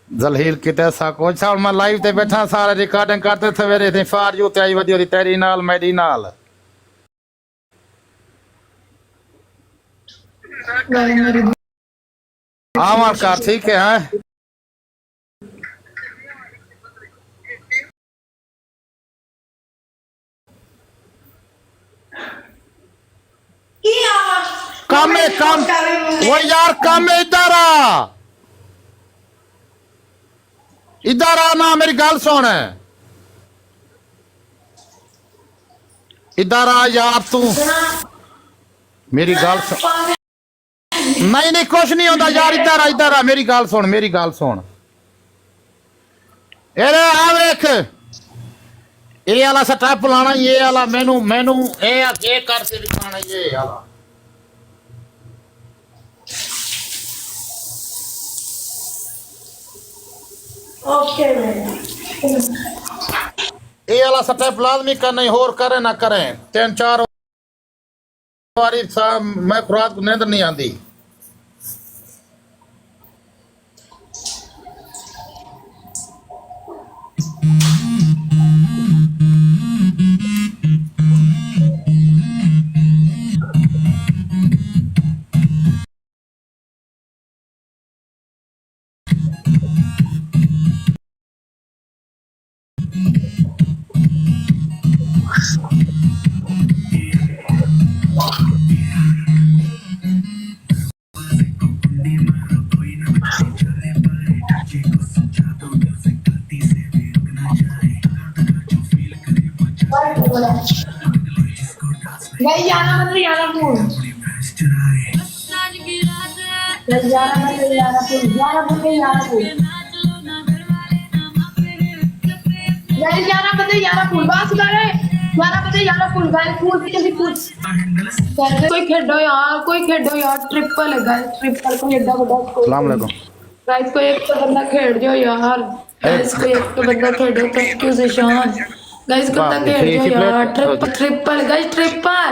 जलील किते सा कुछ साल मैं लाइव ते बैठा सारे रिकॉर्डिंग करते सवेरे थे फार यू ते आई वदी ओदी तेरी नाल मेरी नाल आमार का ठीक है हैं कम है कम वो यार कम है इधर आ ना मेरी गल सुन इधर आ यार तू मेरी गल सुन नहीं नहीं कुछ नहीं होता यार इधर आ मेरी गल सुन अरे आ वेख ये वाला स्टेप लाना ये वाला मैनू मैनू ये करके दिखाना ये वाला ओके ये वाला स्टेप लाजमी करना होर करे ना करें 3-4 बारी मैं रात को नींद नहीं आती भाई जाना मतलब जाना पूल जाना पूल बस करे जाना पूल गाइस पूल जल्दी पूल कोई खेडो यार ट्रिपल है गाइस ट्रिपल को एडा बड़ा स्कोर अस्सलाम वालेकुम गाइस कोई एक तो बंदा खेल जो यार गाइस कोई एक तो बंदा खेलो कंफ्यूजन गाइस कितना खेल जो यार ट्रिपल गाइस ट्रिपल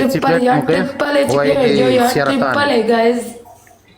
ट्रिपल यार ट्रिपल है ट्रिपल है गाइस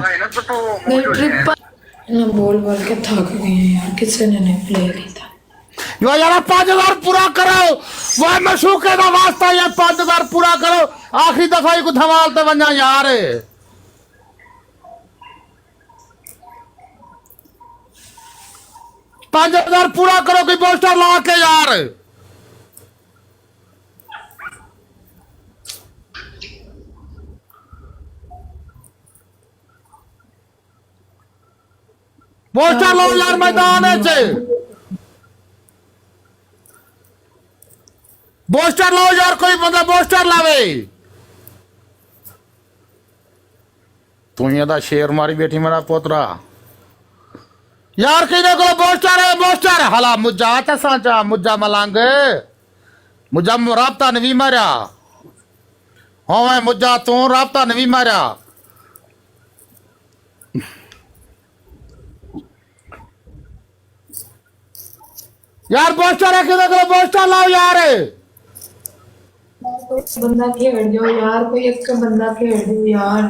गाइस ट्रिपल मैं बोल के थक गए यार किसी ने नहीं प्ले किया था यो यार 5000 पूरा करो वो मशूके का वास्ता ये 5000 पूरा करो आखिरी दफा ही को धमाल ते वन्या यार 5000 पूरा करो कोई पोस्टर ला के यार पोस्टर लो यार मैदान च पोस्टर लो यार कोई बंदा पोस्टर लावे तू ये शेर मारी बैठी मेरा पोतरा यार किने को पोस्टर हला मुझा आता सांचा मुझा मलांग मुझा राबता नवी मारिया हाँ मुझा तू राबता नवी मारिया यार पोस्टर है किधर को पोस्टर लाओ यार कोई बंदा खेल जो यार कोई एक बंदा खेल जो यार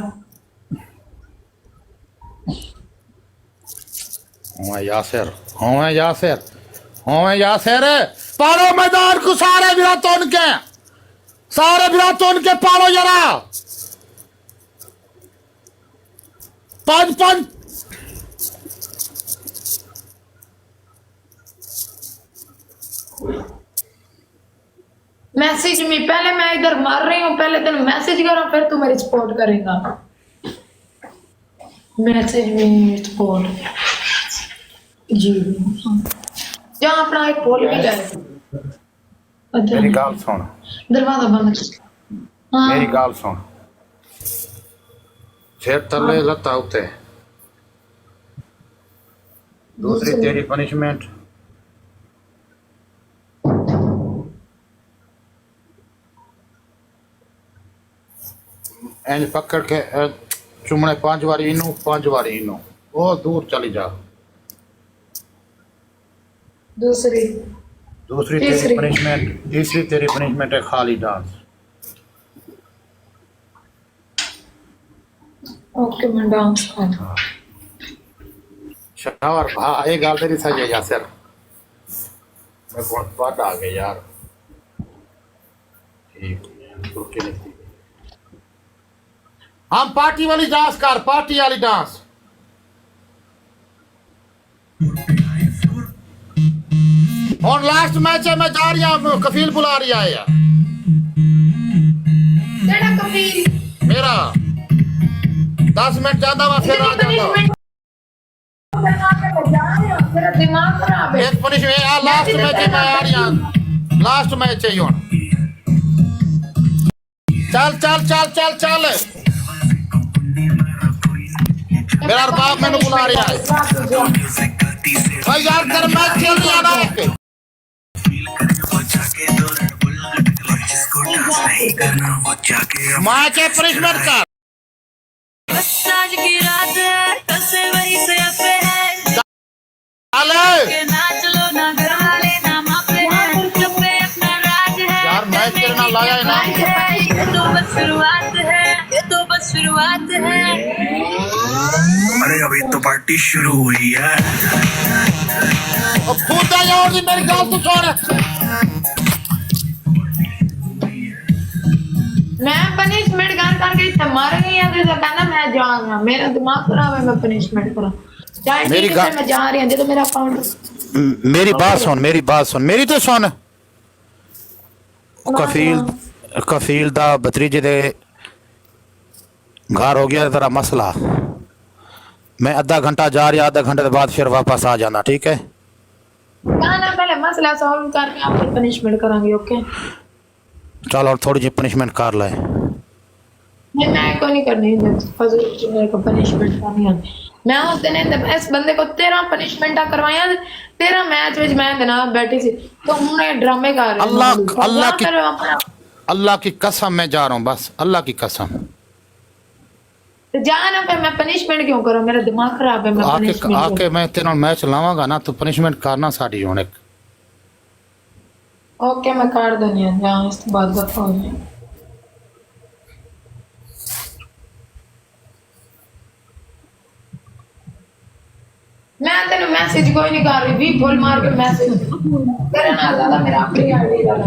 यासिर पालो मैदान को सारे विराटों के पालो जरा 5 मैसेज में पहले मैं इधर मार रही हूँ पहले तेन मैसेज करो फिर तू मेरी सपोर्ट करेगा मैसेज में सपोर्ट जी जहाँ अपना एक पोल भी जाए मेरी गाल सुन दरवाजा बंद मेरी गाल सुन सिर तले लता उते दूसरी तेरी पनिशमेंट इंज पकड़ के चुमने 5 बार इनू 5 बार इनू वो दूर चली जा दूसरी तेरी पनिशमेंट तीसरी तेरी पनिशमेंट है खाली डांस ओके मैं डांस कर शावर हाँ ये गल तेरी सही है यासर मैं बहुत बात आ गया यार ठीक तुर्की नहीं हम पार्टी वाली डांस कर पार्टी वाली डांस और लास्ट मैच है मैं जा रही हूँ कफील बुला रही है यार तेरा कफील मेरा 10 मिनट ज्यादा मैं फिर आ जाऊंगा तेरा दिमाग खराब है एक पनिशमेंट यार लास्ट मैच है मैं आ रही हूँ लास्ट मैच है यूं चल चल चल चल चल मेरा बाप मैंने बुला रहा है भाई यार कर मैच खेल रहा ना एक मैच है पनिशमेंट कर आज की रात है कल से वही से पे है चल के ना चलो ना घर वाले ना माँ पे है जब पे अपना राज है यार मैच खेलना लाया है ना ये तो बस शुरुआत है ये तो बस शुरुआत है अरे अभी तो पार्टी शुरू हुई है अब कूदा यार जी मेरी गाल तो छोड़ मैं पनिशमेंट करके इतना मर गई है तो कहना मैं जाऊंगा मेरा दिमाग खराब है मैं पनिशमेंट करूं चाहे मेरी ठीक है मैं जा रही हूं जो मेरा अकाउंट मेरी बात सुन मेरी तो सुन कफील दा भतीजे दे घर हो गया तेरा मसला मैं आधा घंटा जा रही आधा घंटे के बाद फिर वापस आ जाना ठीक है ना पहले मसला सॉल्व करके आप फिर पनिशमेंट करांगे ओके चल और थोड़ी जी पनिशमेंट कर ले नहीं मैं को नहीं करनी फजूल मेरे को पनिशमेंट करनी है मैं उस दिन इस बंदे को 13 पनिशमेंट करवाया 13 मैच में मैं देना बैठी थी तो उन्होंने ड्रामे कर अल्लाह की कसम मैं जा रहा हूँ बस अल्लाह की कसम तो जाना फिर मैं पनिशमेंट क्यों करूं मेरा दिमाग खराब है मैं पनिशमेंट आके मैं तेरा मैच लावांगा ना तो पनिशमेंट करना साड़ी होने ओके मैं कर दूंगी जहाँ इस बात बताओ मैं तेरे मैसेज कोई नहीं कर रही भी फुल मार के मैसेज तेरे ना ज्यादा मेरा आखिरी आईडी डाला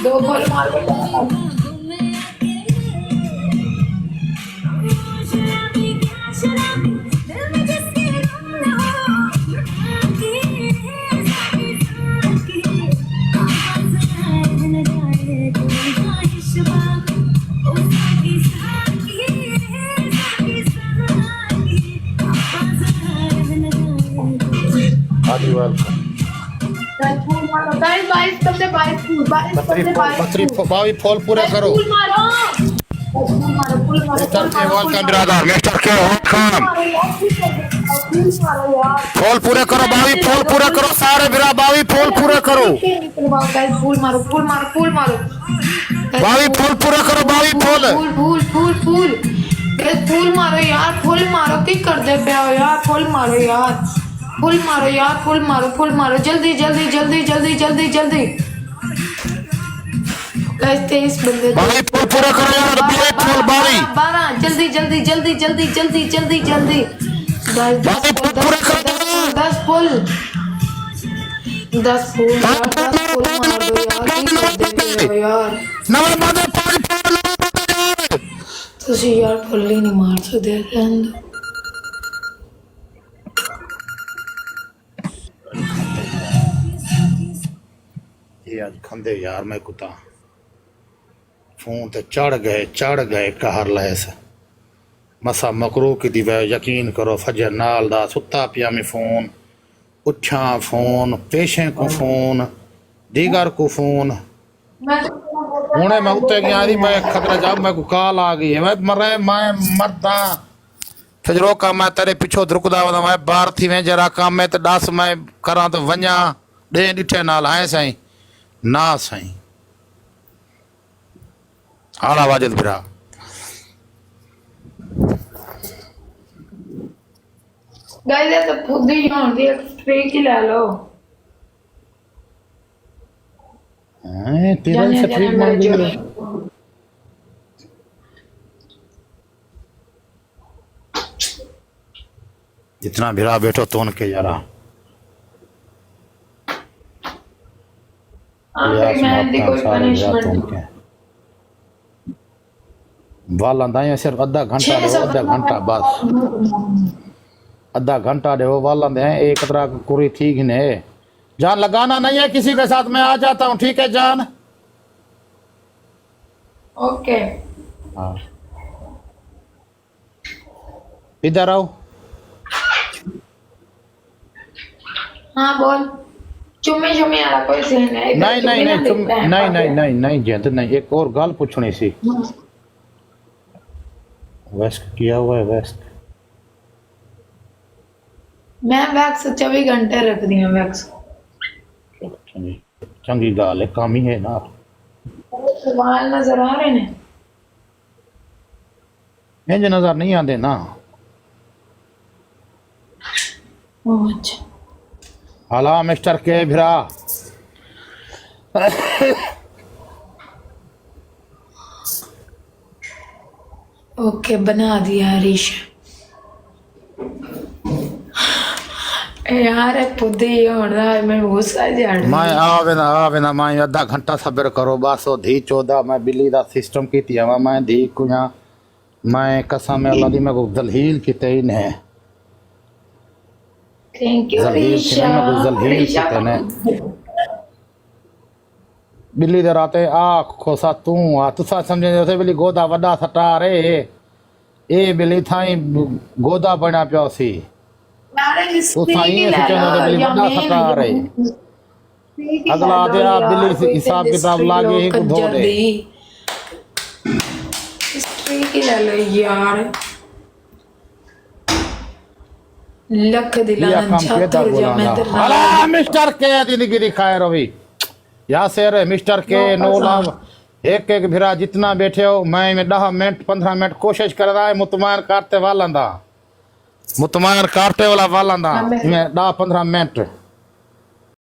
दो फुल मार के डाला बावी फॉल पूरा करो फॉल पूरे करो बावी फॉल पूरा करो सारे बिरा बावी फॉल पूरा करो फूल मारो फूल मारो फूल मारो बावी फॉल पूरा करो बावी फॉल फूल फूल फूल फूल फूल मारो यार फूल मारो की कर दे पे हो यार फूल मारो यार फूल मारो यार फूल मारो जल्दी जल्दी जल्दी जल्दी जल्दी जल्दी इस बंदे बावी फॉल पूरा करो यार बावी फॉल बावी 12 जल्दी जल्दी जल्दी जल्दी जल्दी जल्दी जल्दी 10 पूरा करो 10 फुल 10 फुल मार दो यार की कर दे यार नवा मादे पानी तुसी यार फुल ही नहीं मार सकते रहने ये आज खंदे यार मैं कुत्ता फोन ते चढ़ गए कहर लैस मसा मकरू की दिवे यकीन करो फजर नाल दा सुता पिया में फोन उठा फोन पेशे को फोन दीगर को फोन हुने मैं उत्ते गया दी मैं खतरा जा मैं को कॉल आ गई है मैं मरदा फजरो का मैं तेरे पिछो रुकदा वदा मैं बाहर थी मैं जरा काम में ते दस मैं करा तो वन्या डे डिठे नाल है सही ना सही आला वाजिद बिरा गाइस ये तो खुद ही होती है, स्ट्रीक ही ले लो। तेरा जाने से जाने फ्री मांग जो ली। जितना भिड़ा बैठो तो उनके जरा आखिरी मैच दी कोई पनिशमेंट वाला दाया सिर्फ आधा घंटा दो, आधा घंटा बस आधा घंटा दे वो वाला दे एक तरह की कुरी ठीक ही नहीं। जान लगाना नहीं है किसी के साथ, मैं आ जाता हूँ, ठीक है जान। ओके हाँ इधर आओ। हाँ बोल। चुम्मी चुम्मी वाला कोई सीन है? नहीं नहीं नहीं तुम नहीं नहीं नहीं नहीं जयंत नहीं, एक और गल पूछनी सी। वेस्ट किया हुआ है वेस्ट? मैं वैक्स 24 घंटे रख दी हूँ वैक्स। चंगी गाल है, काम ही है ना। वाल नजर आ रहे ने? इंज नजर नहीं आते ना। अच्छा हाला मिस्टर के भिरा ओके बना दिया हरीश। यार पुदी होना मैं गुस्सा झाड़ मैं आवे ना मैं आधा घंटा सब्र करो बस। ओ धी 14 मैं बिल्ली दा सिस्टम की थिया मैं धी कुया मैं कसम अल्लाह दी मैं को दलहील किते ही ने थैंक यू हरीश। दलहील किते ने बिल्ली दे राते आ खोसा तू आ तुसा समझे उसे बिल्ली गोदा वड्डा सटा रे ए बिल्ली थाई गोदा बना पियो सी। तो साईं सोचेंदा ते बिल्ली वड्डा सटा रे अगला दे आ बिल्ली से हिसाब किताब लागे एक धो दे। स्ट्रीक ही ले लो यार। लख दिलाना छात्र जा मैं तेरे नाल। अला मिस्टर के जिंदगी दिखाए रवि या शेर मिस्टर के नो लाभ एक एक भिरा जितना बैठे हो मैं 10 मिनट 15 मिनट कोशिश कर रहा है मुतमान काटते वाला मुतमान काटते वाला मैं 10 15 मिनट